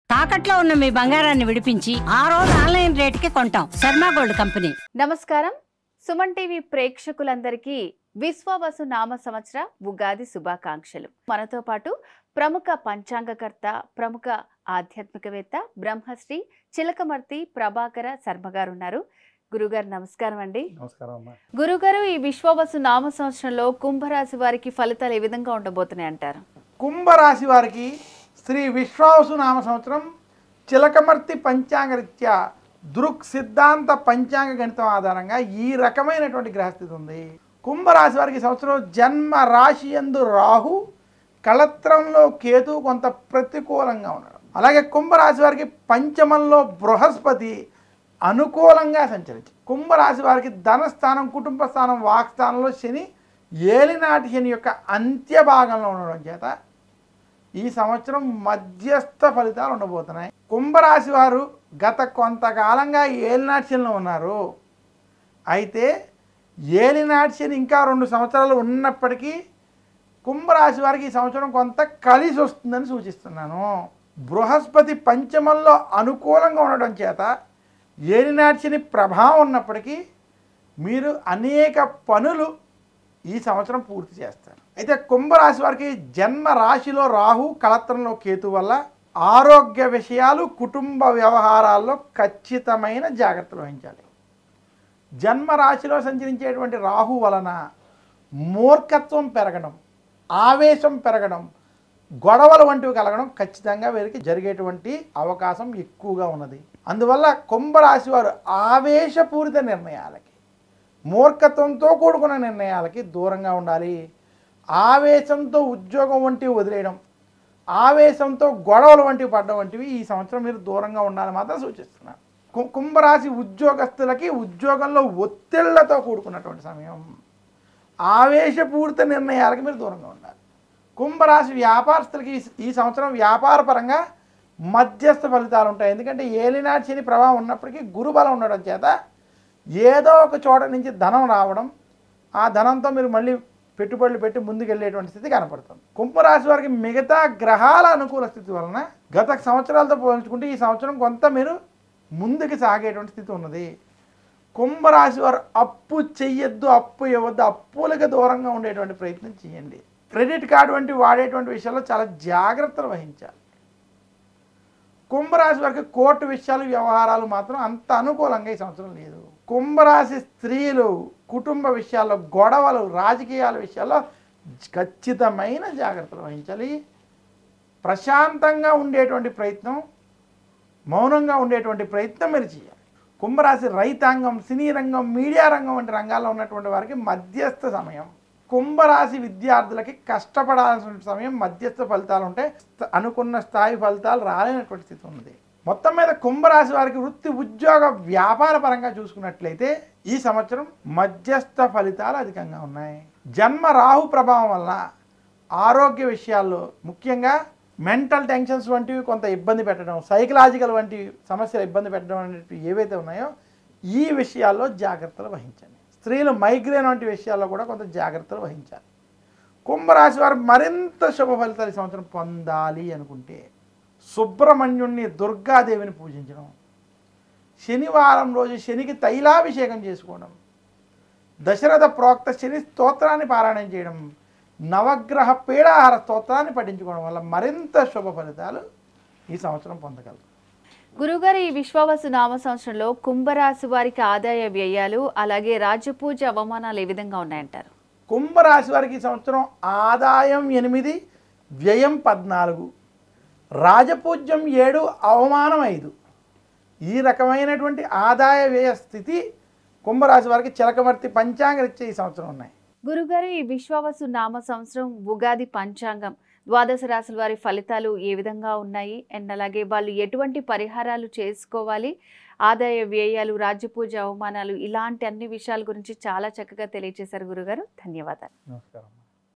తాకట్లో ఉన్న మీ బంగారాన్ని విడిపించి ఆ రోజు ఆన్లైన్ రేటుకి కొంటాం. Sharma gold company. నమస్కారం. సుమన్ టీవీ ప్రేక్షకులందరికీ విశ్వవసు నామ సంవత్సర ఉగాది శుభాకాంక్షలు. మనతో పాటు ప్రముఖ పంచాంగకర్త, ప్రముఖ ఆధ్యాత్మికవేత్త బ్రహ్మశ్రీ చిలకమర్తి ప్రభాకర శర్మ గారు ఉన్నారు. గురుగారు నమస్కారం అండి. గురుగారు, ఈ విశ్వవసు నామ సంవత్సరంలో కుంభరాశి వారికి ఫలితాలు ఏ విధంగా ఉండబోతున్నాయి అంటారు? కుంభరాశి వారికి శ్రీ విశ్వవసు నామ సంవత్సరం చిలకమర్తి పంచాంగరీత్యా దృక్ సిద్ధాంత పంచాంగ గణితం ఆధారంగా ఈ రకమైనటువంటి గ్రహస్థితి ఉంది. కుంభరాశి వారికి సంవత్సరం జన్మ రాశి యందు రాహు, కళత్రంలో కేతు కొంత ప్రతికూలంగా ఉండడం. అలాగే కుంభరాశి వారికి పంచమంలో బృహస్పతి అనుకూలంగా సంచరించి, కుంభరాశి వారికి ధనస్థానం, కుటుంబ స్థానం, వాక్స్థానంలో శని ఏలినాటి శని యొక్క అంత్య భాగంలో ఉండడం చేత ఈ సంవత్సరం మధ్యస్థ ఫలితాలు ఉండబోతున్నాయి. కుంభరాశి వారు గత కొంతకాలంగా ఏలినాటి శనిలో ఉన్నారు. అయితే ఏలినాటి శని ఇంకా 2 సంవత్సరాలు ఉన్నప్పటికీ కుంభరాశి వారికి ఈ సంవత్సరం కొంత కలిసి వస్తుందని సూచిస్తున్నాను. బృహస్పతి పంచమంలో అనుకూలంగా ఉండడం చేత ఏలినాటి శని ప్రభావం ఉన్నప్పటికీ మీరు అనేక పనులు ఈ సంవత్సరం పూర్తి చేస్తారు. అయితే కుంభరాశి వారికి జన్మ రాశిలో రాహు, కళత్రంలో కేతు వల్ల ఆరోగ్య విషయాలు, కుటుంబ వ్యవహారాల్లో ఖచ్చితమైన జాగ్రత్తలు వహించాలి. జన్మ రాశిలో సంచరించేటువంటి రాహు వలన మూర్ఖత్వం పెరగడం, ఆవేశం పెరగడం, గొడవలు వంటివి కలగడం ఖచ్చితంగా వీరికి జరిగేటువంటి అవకాశం ఎక్కువగా ఉన్నది. అందువల్ల కుంభరాశి వారు ఆవేశపూరిత నిర్ణయాలకి, మూర్ఖత్వంతో కూడుకున్న నిర్ణయాలకి దూరంగా ఉండాలి. ఆవేశంతో ఉద్యోగం వంటివి వదిలేయడం, ఆవేశంతో గొడవలు వంటివి పడడం వంటివి ఈ సంవత్సరం మీరు దూరంగా ఉండాలని మాత్రం సూచిస్తున్నారు. కుంభరాశి ఉద్యోగస్తులకి ఉద్యోగంలో ఒత్తిళ్లతో కూడుకున్నటువంటి సమయం, ఆవేశపూరిత నిర్ణయాలకి మీరు దూరంగా ఉండాలి. కుంభరాశి వ్యాపారస్తులకి ఈ సంవత్సరం వ్యాపార పరంగా మధ్యస్థ ఫలితాలు ఉంటాయి. ఎందుకంటే ఏలినాటి శని ప్రభావం ఉన్నప్పటికీ గురుబలం ఉండడం చేత ఏదో ఒక చోట నుంచి ధనం రావడం, ఆ ధనంతో మీరు మళ్ళీ పెట్టుబడులు పెట్టి ముందుకెళ్ళేటువంటి స్థితి కనపడుతుంది. కుంభరాశి వారికి మిగతా గ్రహాల అనుకూల స్థితి వలన గత సంవత్సరాలతో పోల్చుకుంటే ఈ సంవత్సరం కొంత మీరు ముందుకు సాగేటువంటి స్థితి ఉన్నది. కుంభరాశి వారు అప్పు చెయ్యొద్దు, అప్పు ఇవ్వద్దు, అప్పులకు దూరంగా ఉండేటువంటి ప్రయత్నం చేయండి. క్రెడిట్ కార్డు వంటి వాడేటువంటి విషయాల్లో చాలా జాగ్రత్తలు వహించాలి. కుంభరాశి వారికి కోర్టు విషయాలు, వ్యవహారాలు మాత్రం అంత అనుకూలంగా ఈ సంవత్సరం లేదు. కుంభరాశి స్త్రీలు కుటుంబ విషయాల్లో, గొడవలు, రాజకీయాల విషయాల్లో ఖచ్చితమైన జాగ్రత్తలు వహించాలి. ప్రశాంతంగా ఉండేటువంటి ప్రయత్నం, మౌనంగా ఉండేటువంటి ప్రయత్నం మీరు చేయాలి. కుంభరాశి రైతాంగం, సినీ రంగం, మీడియా రంగం వంటి రంగాల్లో ఉన్నటువంటి వారికి మధ్యస్థ సమయం. కుంభరాశి విద్యార్థులకి కష్టపడాల్సిన సమయం, మధ్యస్థ ఫలితాలు ఉంటాయి. అనుకున్న స్థాయి ఫలితాలు రాలేనటువంటి స్థితి ఉంది. మొత్తం మీద కుంభరాశి వారికి వృత్తి, ఉద్యోగ, వ్యాపార పరంగా చూసుకున్నట్లయితే ఈ సంవత్సరం మధ్యస్థ ఫలితాలు అధికంగా ఉన్నాయి. జన్మ రాహు ప్రభావం వల్ల ఆరోగ్య విషయాల్లో ముఖ్యంగా మెంటల్ టెన్షన్స్ వంటివి కొంత ఇబ్బంది పెట్టడం, సైకలాజికల్ వంటి సమస్యలు ఇబ్బంది పెట్టడం అనేవి ఏవైతే ఉన్నాయో ఈ విషయాల్లో జాగ్రత్తలు వహించండి. స్త్రీలు మైగ్రేన్ వంటి విషయాల్లో కూడా కొంత జాగ్రత్తలు వహించాలి. కుంభరాశి వారు మరింత శుభ ఫలితాలు ఈ సంవత్సరం పొందాలి అనుకుంటే సుబ్రహ్మణ్యుణ్ణి, దుర్గాదేవిని పూజించడం, శనివారం రోజు శనికి తైలాభిషేకం చేసుకోవడం, దశరథ ప్రోక్త శని స్తోత్రాన్ని పారాయణం చేయడం, నవగ్రహ పీడాహార స్తోత్రాన్ని పఠించుకోవడం వల్ల మరింత శుభ ఫలితాలు ఈ సంవత్సరం పొందగలరు. గురుగారు, ఈ విశ్వవసు నామ సంవత్సరంలో కుంభరాశి వారికి ఆదాయ వ్యయాలు, అలాగే రాజపూజ అవమానాలు ఏ విధంగా ఉన్నాయంటారు? కుంభరాశి వారికి ఈ సంవత్సరం ఆదాయం 8, వ్యయం 14, రాజపూజ్యం 7, అవమానం 5. ఈ రకమైనటువంటి ఆదాయ వ్యయ స్థితి కుంభరాశి వారికి చిలకమర్తి పంచాంగరీత్యా ఈ సంవత్సరం ఉన్నాయి. గురుగారు, ఈ విశ్వవసు నామ సంవత్సరం ఉగాది పంచాంగం ద్వాదశ రాశుల వారి ఫలితాలు ఏ విధంగా ఉన్నాయి, అండ్ అలాగే వాళ్ళు ఎటువంటి పరిహారాలు చేసుకోవాలి, ఆదాయ వ్యయాలు, రాజ్యపూజ అవమానాలు, ఇలాంటి అన్ని విషయాల గురించి చాలా చక్కగా తెలియజేశారు గురుగారు. ధన్యవాదాలు. నమస్కారం.